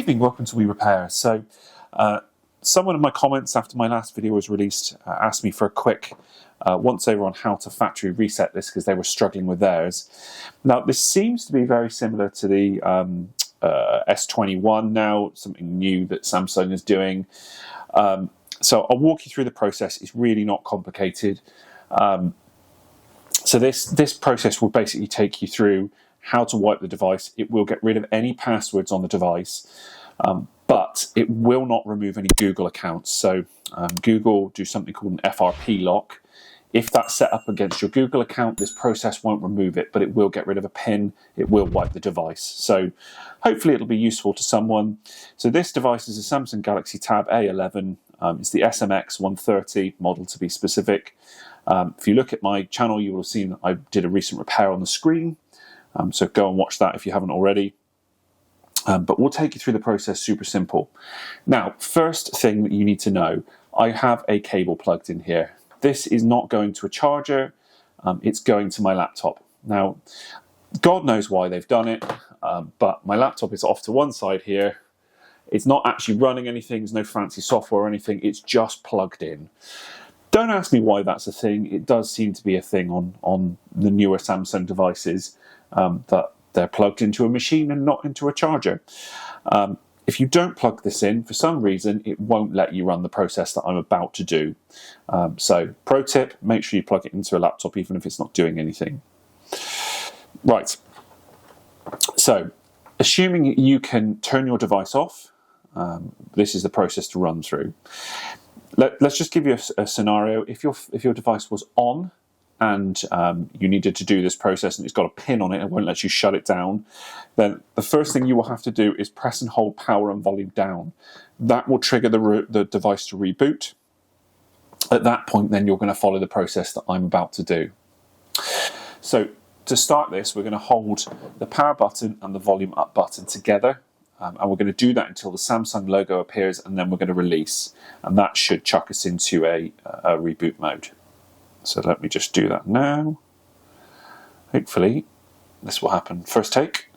Good evening, welcome to We Repair. So someone in my comments after my last video was released asked me for a quick once over on how to factory reset this because they were struggling with theirs. Now this seems to be very similar to the S21 now, something new that Samsung is doing. So I'll walk you through the process. It's really not complicated. So this process will basically take you through how to wipe the device. It will get rid of any passwords on the device, but it will not remove any Google accounts. So Google do something called an FRP lock. If that's set up against your Google account, this process won't remove it, but it will get rid of a PIN. It will wipe the device. So hopefully it'll be useful to someone. So this device is a Samsung Galaxy Tab A11. It's the SM-X130 model to be specific. If you look at my channel, you will have seen I did a recent repair on the screen. So go and watch that if you haven't already. But we'll take you through the process, super simple. Now, first thing that you need to know, I have a cable plugged in here. This is not going to a charger, it's going to my laptop. Now, God knows why they've done it, but my laptop is off to one side here. It's not actually running anything, there's no fancy software or anything, it's just plugged in. Don't ask me why that's a thing. It does seem to be a thing on the newer Samsung devices, that they're plugged into a machine and not into a charger. If you don't plug this in, for some reason, it won't let you run the process that I'm about to do. So pro tip, make sure you plug it into a laptop even if it's not doing anything. Right, so assuming you can turn your device off, this is the process to run through. Let's just give you a scenario. If your device was on and you needed to do this process and it's got a pin on it and won't let you shut it down, then the first thing you will have to do is press and hold power and volume down. That will trigger the device to reboot. At that point, then you're going to follow the process that I'm about to do. So to start this, we're going to hold the power button and the volume up button together. And we're going to do that until the Samsung logo appears, and then we're going to release. And that should chuck us into a reboot mode. So let me just do that now. Hopefully this will happen. First take.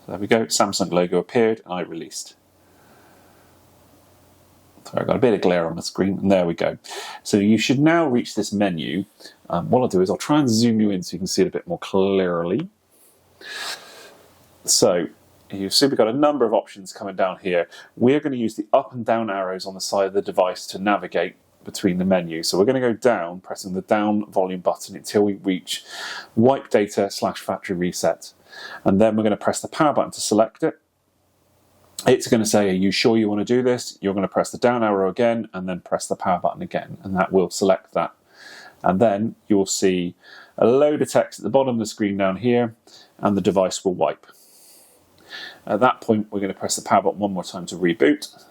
So there we go, Samsung logo appeared and I released. Sorry, I got a bit of glare on the screen, and there we go. So you should now reach this menu. What I'll do is I'll try and zoom you in so you can see it a bit more clearly. So you see we've got a number of options coming down here. We're going to use the up and down arrows on the side of the device to navigate between the menus. So we're going to go down, pressing the down volume button until we reach wipe data / factory reset. And then we're going to press the power button to select it. It's going to say, are you sure you want to do this? You're going to press the down arrow again and then press the power button again, and that will select that. And then you'll see a load of text at the bottom of the screen down here, and the device will wipe. At that point, we're going to press the power button one more time to reboot,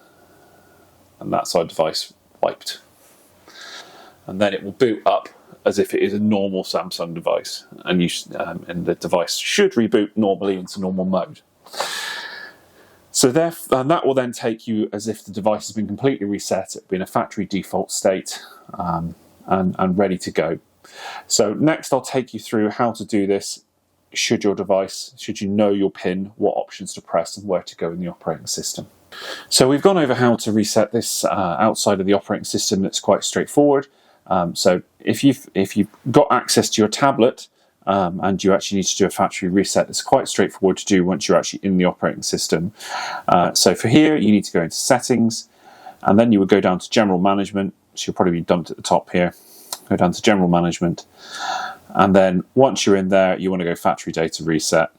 and that's our device wiped. And then it will boot up as if it is a normal Samsung device, and the device should reboot normally into normal mode. So that will then take you as if the device has been completely reset, it'll be in a factory default state, and ready to go. So next I'll take you through how to do this. Should you know your PIN, what options to press and where to go in the operating system. So we've gone over how to reset this outside of the operating system. That's quite straightforward. So if you've got access to your tablet and you actually need to do a factory reset, it's quite straightforward to do once you're actually in the operating system. So for here, you need to go into settings, and then you would go down to general management. So you'll probably be dumped at the top here. Go down to general management. And then once you're in there, you want to go factory data reset.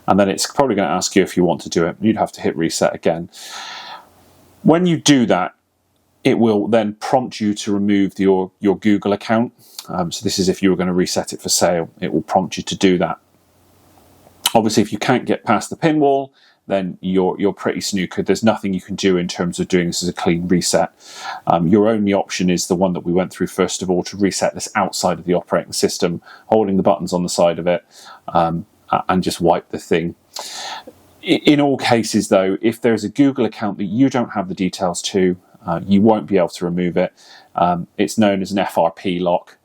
And then it's probably going to ask you if you want to do it. You'd have to hit reset again. When you do that, it will then prompt you to remove your Google account. So this is if you were going to reset it for sale. It will prompt you to do that. Obviously, if you can't get past the pin wall, then you're pretty snookered. There's nothing you can do in terms of doing this as a clean reset. Your only option is the one that we went through first of all, to reset this outside of the operating system, holding the buttons on the side of it, and just wipe the thing. In all cases though, if there's a Google account that you don't have the details to, you won't be able to remove it. It's known as an FRP lock.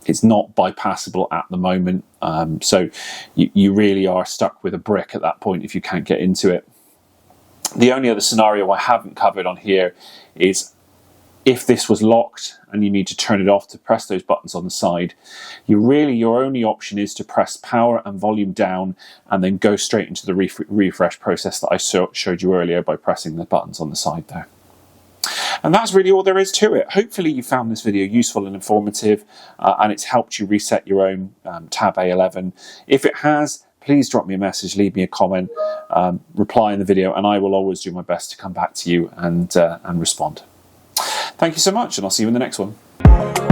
it's not bypassable at the moment. So you really are stuck with a brick at that point if you can't get into it. The only other scenario I haven't covered on here is if this was locked and you need to turn it off to press those buttons on the side. Your only option is to press power and volume down and then go straight into the refresh process that I showed you earlier by pressing the buttons on the side there. And that's really all there is to it. Hopefully you found this video useful and informative, and it's helped you reset your own Tab A11. If it has, please drop me a message, leave me a comment, reply in the video, and I will always do my best to come back to you and respond. Thank you so much, and I'll see you in the next one.